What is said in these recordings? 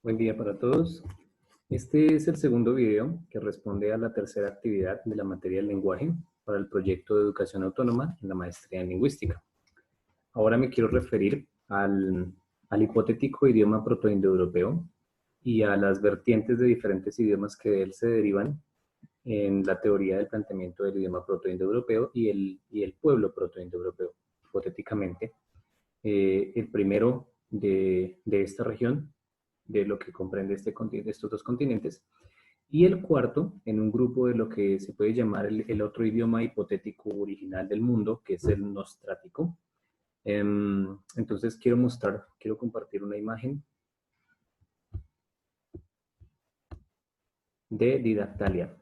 Buen día para todos. Este es el segundo video que responde a la tercera actividad de la materia del lenguaje para el proyecto de educación autónoma en la maestría en lingüística. Ahora me quiero referir al hipotético idioma protoindoeuropeo y a las vertientes de diferentes idiomas que de él se derivan en la teoría del planteamiento del idioma protoindoeuropeo y el pueblo protoindoeuropeo, hipotéticamente. El primero de esta región, de lo que comprende estos dos continentes, y el cuarto en un grupo de lo que se puede llamar el otro idioma hipotético original del mundo, que es el nostrático. Entonces quiero compartir una imagen de Didactalia.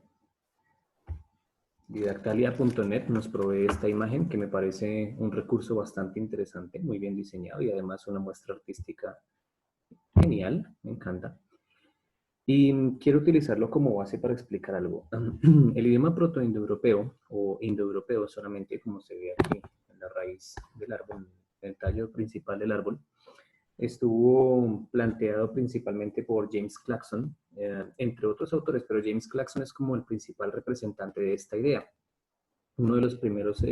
Didactalia.net nos provee esta imagen que me parece un recurso bastante interesante, muy bien diseñado y además una muestra artística genial, me encanta. Y quiero utilizarlo como base para explicar algo. El idioma protoindoeuropeo o indoeuropeo solamente, como se ve aquí en la raíz del árbol, el tallo principal del árbol, estuvo planteado principalmente por James Clarkson, entre otros autores, pero James Clarkson es como el principal representante de esta idea. Uno de los primeros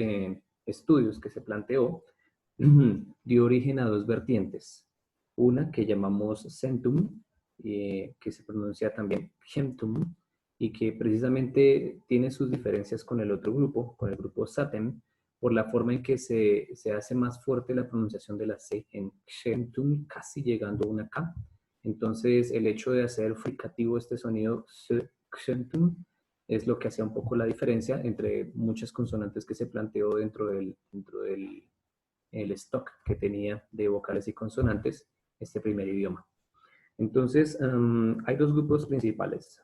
estudios que se planteó dio origen a dos vertientes. Una que llamamos centum, que se pronuncia también gentum, y que precisamente tiene sus diferencias con el otro grupo, con el grupo satem, por la forma en que se hace más fuerte la pronunciación de la C en gentum, casi llegando a una K. Entonces, el hecho de hacer fricativo este sonido gentum es lo que hacía un poco la diferencia entre muchas consonantes que se planteó dentro del el stock que tenía de vocales y consonantes este primer idioma. Entonces, hay dos grupos principales.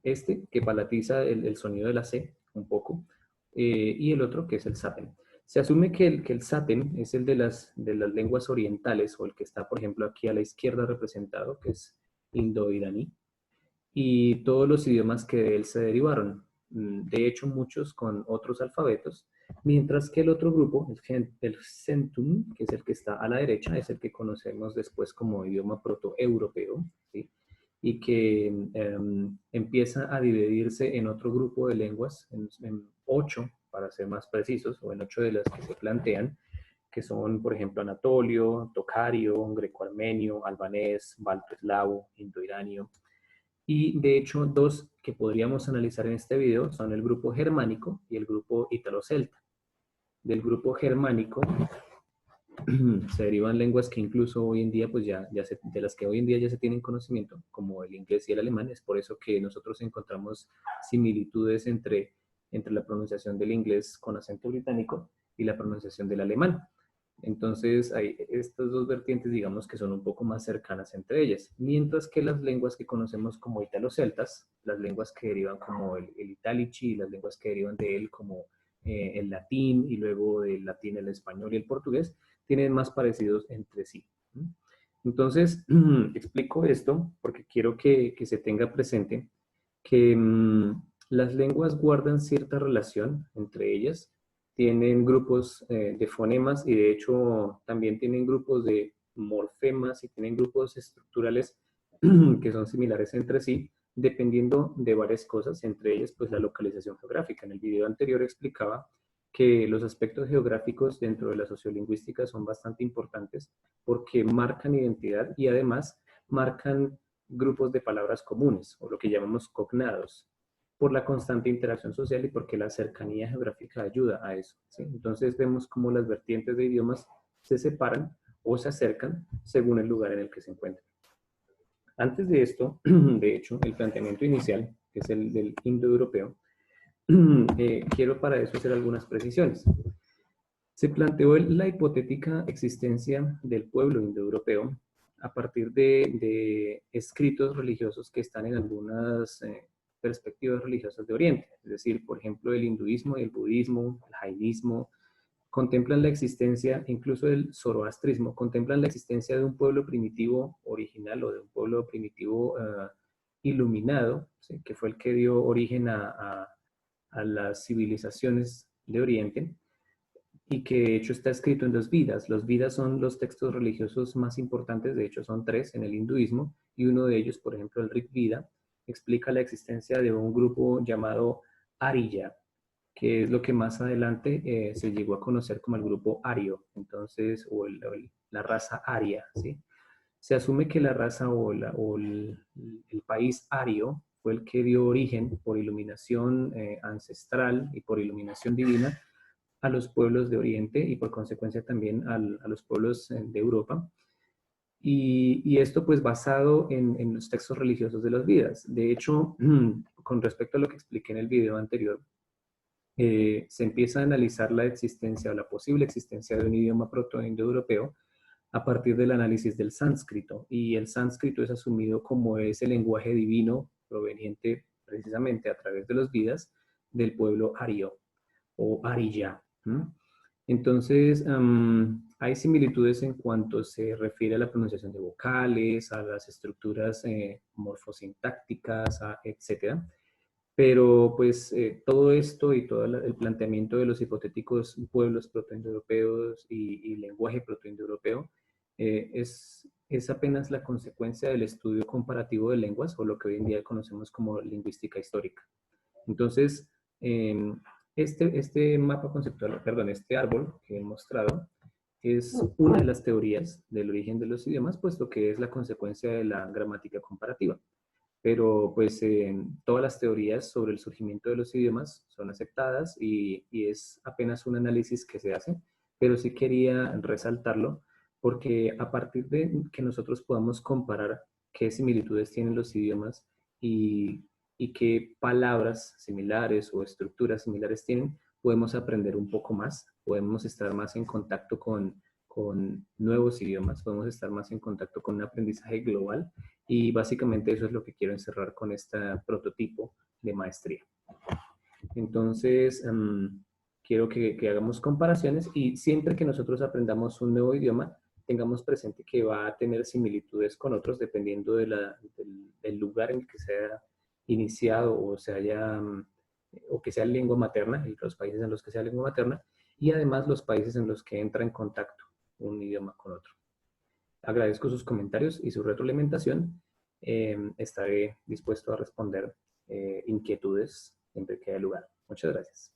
Este, que palatiza el sonido de la C un poco, y el otro, que es el satem. Se asume que el satem es el de las lenguas orientales, o el que está, por ejemplo, aquí a la izquierda representado, que es indo-iraní, y todos los idiomas que de él se derivaron. De hecho, muchos con otros alfabetos, mientras que el otro grupo, el centum, que es el que está a la derecha, es el que conocemos después como idioma protoeuropeo, ¿sí? Y que empieza a dividirse en otro grupo de lenguas, en 8, para ser más precisos, o en 8 de las que se plantean, que son, por ejemplo, anatolio, tocario, greco-armenio, albanés, balto-eslavo, indo-iranio. Y de hecho, dos que podríamos analizar en este video son el grupo germánico y el grupo ítalo-celta. Del grupo germánico se derivan lenguas que incluso hoy en día, pues de las que hoy en día ya se tienen conocimiento, como el inglés y el alemán. Es por eso que nosotros encontramos similitudes entre la pronunciación del inglés con acento británico y la pronunciación del alemán. Entonces, hay estas dos vertientes, digamos, que son un poco más cercanas entre ellas. Mientras que las lenguas que conocemos como italo-celtas, las lenguas que derivan como el italici y las lenguas que derivan de él como el latín y luego del latín el español y el portugués, tienen más parecidos entre sí. Entonces, explico esto porque quiero que se tenga presente que las lenguas guardan cierta relación entre ellas, tienen grupos de fonemas y de hecho también tienen grupos de morfemas y tienen grupos estructurales que son similares entre sí, dependiendo de varias cosas, entre ellas pues la localización geográfica. En el video anterior explicaba que los aspectos geográficos dentro de la sociolingüística son bastante importantes porque marcan identidad y además marcan grupos de palabras comunes, o lo que llamamos cognados, por la constante interacción social y porque la cercanía geográfica ayuda a eso, ¿sí? Entonces vemos cómo las vertientes de idiomas se separan o se acercan según el lugar en el que se encuentran. Antes de esto, de hecho, el planteamiento inicial, que es el del indoeuropeo, quiero para eso hacer algunas precisiones. Se planteó la hipotética existencia del pueblo indoeuropeo a partir de escritos religiosos que están en algunas perspectivas religiosas de Oriente. Es decir, por ejemplo, el hinduismo y el budismo, el jainismo, contemplan la existencia, incluso el zoroastrismo, contemplan la existencia de un pueblo primitivo original o de un pueblo primitivo iluminado, ¿sí? Que fue el que dio origen a las civilizaciones de Oriente, y que de hecho está escrito en los Vedas. Los Vedas son los textos religiosos más importantes, de hecho son tres en el hinduismo, y uno de ellos, por ejemplo, el Rig Veda, explica la existencia de un grupo llamado Ariya, que es lo que más adelante se llegó a conocer como el grupo ario, entonces, la raza aria, ¿sí? Se asume que la raza el país ario fue el que dio origen por iluminación ancestral y por iluminación divina a los pueblos de Oriente y por consecuencia también a los pueblos de Europa. Y esto pues basado en los textos religiosos de los Vedas. De hecho, con respecto a lo que expliqué en el video anterior, se empieza a analizar la existencia o la posible existencia de un idioma protoindoeuropeo a partir del análisis del sánscrito. Y el sánscrito es asumido como ese lenguaje divino proveniente precisamente a través de los Vedas del pueblo ario o Ariya. Entonces, hay similitudes en cuanto se refiere a la pronunciación de vocales, a las estructuras morfosintácticas, etcétera. Pero pues todo esto y todo el planteamiento de los hipotéticos pueblos protoindoeuropeos y lenguaje protoindoeuropeo es apenas la consecuencia del estudio comparativo de lenguas o lo que hoy en día conocemos como lingüística histórica. Entonces, este mapa conceptual, perdón, este árbol que he mostrado es una de las teorías del origen de los idiomas, puesto que es la consecuencia de la gramática comparativa. Pero pues todas las teorías sobre el surgimiento de los idiomas son aceptadas y es apenas un análisis que se hace, pero sí quería resaltarlo porque a partir de que nosotros podamos comparar qué similitudes tienen los idiomas y, y qué palabras similares o estructuras similares tienen, podemos aprender un poco más, podemos estar más en contacto con nuevos idiomas, podemos estar más en contacto con un aprendizaje global y básicamente eso es lo que quiero encerrar con este prototipo de maestría. Entonces, quiero que hagamos comparaciones y siempre que nosotros aprendamos un nuevo idioma, tengamos presente que va a tener similitudes con otros dependiendo del lugar en el que se haya iniciado o se haya, o que sea lengua materna, y los países en los que sea lengua materna, y además los países en los que entra en contacto un idioma con otro. Agradezco sus comentarios y su retroalimentación. Estaré dispuesto a responder inquietudes siempre que haya lugar. Muchas gracias.